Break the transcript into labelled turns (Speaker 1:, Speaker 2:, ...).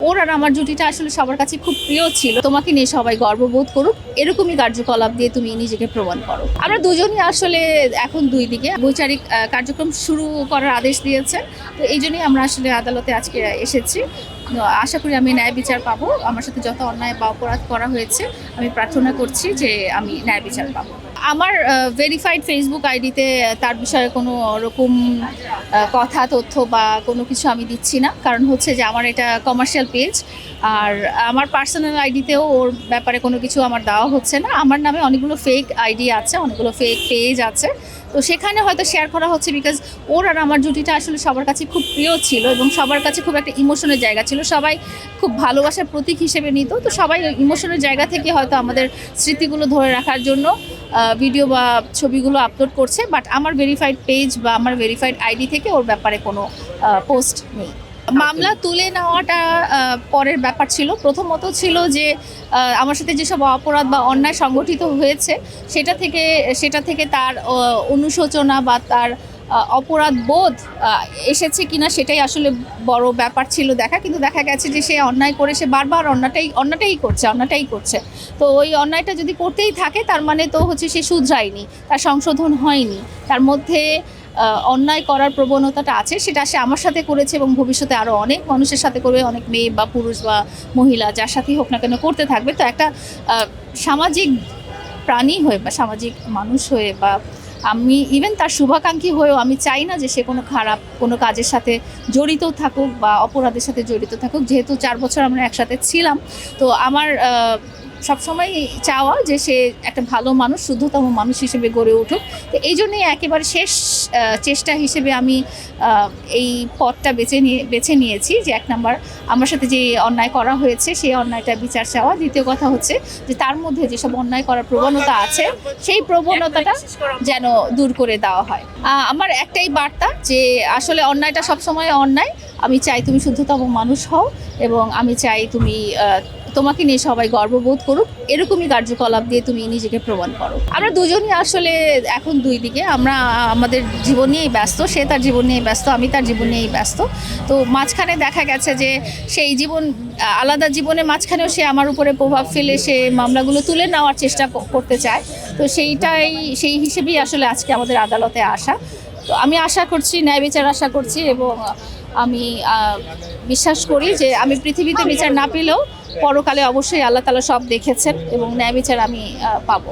Speaker 1: ওর আর আমার জুটিটা আসলে সবার কাছে খুব প্রিয় ছিল। তোমাকে নিয়ে সবাই গর্ববোধ করুক, এরকমই কার্যকলাপ দিয়ে তুমি নিজেকে প্রমাণ করো। আমরা দুজনই আসলে এখন দুই দিকে বৈচারিক কার্যক্রম শুরু করার আদেশ দিয়েছেন। তো এই জন্যই আমরা আসলে আদালতে আজকে এসেছি। আশা করি আমি ন্যায় বিচার পাবো। আমার সাথে যত অন্যায় বা অপরাধ করা হয়েছে আমি প্রার্থনা করছি যে আমি ন্যায় বিচার পাবো। আমার ভেরিফাইড ফেসবুক আইডিতে তার বিষয়ে কোনো রকম কথা তথ্য বা কোনো কিছু আমি দিচ্ছি না, কারণ হচ্ছে যে আমার এটা কমার্শিয়াল পেজ। আর আমার পার্সোনাল আইডিতেও ওর ব্যাপারে কোনো কিছু আমার দেওয়া হচ্ছে না। আমার নামে অনেকগুলো ফেক আইডি আছে, অনেকগুলো ফেক পেজ আছে, তো সেখানে হয়তো শেয়ার করা হচ্ছে বিকজ ওর আর আমার জুটিটা আসলে সবার কাছে খুব প্রিয় ছিল এবং সবার কাছে খুব একটা ইমোশনের জায়গা ছিল। সবাই খুব ভালোবাসার প্রতীক হিসেবে নিত। তো সবাই ইমোশনের জায়গা থেকে হয়তো আমাদের স্মৃতিগুলো ধরে রাখার জন্য ভিডিও বা ছবিগুলো আপলোড করছে, বাট আমার ভেরিফাইড পেজ বা আমার ভেরিফাইড আইডি থেকে ওর ব্যাপারে কোনো পোস্ট নেই। মামলা তুলে নেওয়াটা পরের ব্যাপার ছিল। প্রথমত ছিল যে আমার সাথে যেসব অপরাধ বা অন্যায় সংগঠিত হয়েছে সেটা থেকে তার অনুশোচনা বা তার অপরাধ বোধ এসেছে কিনা সেটাই আসলে বড় ব্যাপার ছিল দেখা। কিন্তু দেখা গেছে যে সে অন্যায় করে সে বারবার অন্যটাই করছে। তো ওই অন্যায়টা যদি করতেই থাকে তার মানে তো হচ্ছে সে শুধরায়নি, তার সংশোধন হয়নি, তার মধ্যে অন্যায় করার প্রবণতাটা আছে। সেটা সে আমার সাথে করেছে এবং ভবিষ্যতে আরও অনেক মানুষের সাথে করবে, অনেক মেয়ে বা পুরুষ বা মহিলা যার সাথেই হোক না কেন করতে থাকবে। তো একটা সামাজিক প্রাণী হয়ে বা সামাজিক মানুষ হয়ে বা আমি ইভেন তার শুভাকাঙ্ক্ষী হয়েও আমি চাই না যে সে কোনো খারাপ কোনো কাজের সাথে জড়িত থাকুক বা অপরাধের সাথে জড়িত থাকুক। যেহেতু 4 বছর আমরা একসাথে ছিলাম, তো আমার সবসময় চাওয়া যে সে একটা ভালো মানুষ, শুদ্ধতম মানুষ হিসেবে গড়ে উঠুক। তো এই জন্যই একেবারে শেষ চেষ্টা হিসেবে আমি এই পথটা বেছে নিয়েছি যে 1 নাম্বার আমার সাথে যে অন্যায় করা হয়েছে সেই অন্যায়টা বিচার চাওয়া। দ্বিতীয় কথা হচ্ছে যে তার মধ্যে যেসব অন্যায় করার প্রবণতা আছে সেই প্রবণতাটা যেন দূর করে দেওয়া হয়। আমার একটাই বার্তা যে আসলে অন্যায়টা সবসময় অন্যায়। আমি চাই তুমি শুদ্ধতম মানুষ হও এবং আমি চাই তোমাকে নিয়ে সবাই গর্ববোধ করুক, এরকমই কার্যকলাপ দিয়ে তুমি নিজেকে প্রমাণ করো। আমরা দুজনই আসলে এখন দুই দিকে, আমরা আমাদের জীবন নিয়েই ব্যস্ত। সে তার জীবন নিয়েই ব্যস্ত, আমি তার জীবন নিয়েই ব্যস্ত। তো মাঝখানে দেখা গেছে যে সেই জীবন আলাদা জীবনের মাঝখানেও সে আমার উপরে প্রভাব ফেলে সে মামলাগুলো তুলে নেওয়ার চেষ্টা করতে চায়। তো সেই হিসেবেই আসলে আজকে আমাদের আদালতে আসা। তো আমি আশা করছি ন্যায় বিচার আশা করছি এবং আমি বিশ্বাস করি যে আমি পৃথিবীতে বিচার না পেলেও পরকালে অবশ্যই আল্লাহ তাআলা সব দেখেছেন এবং ন্যায় বিচার আমি পাবো।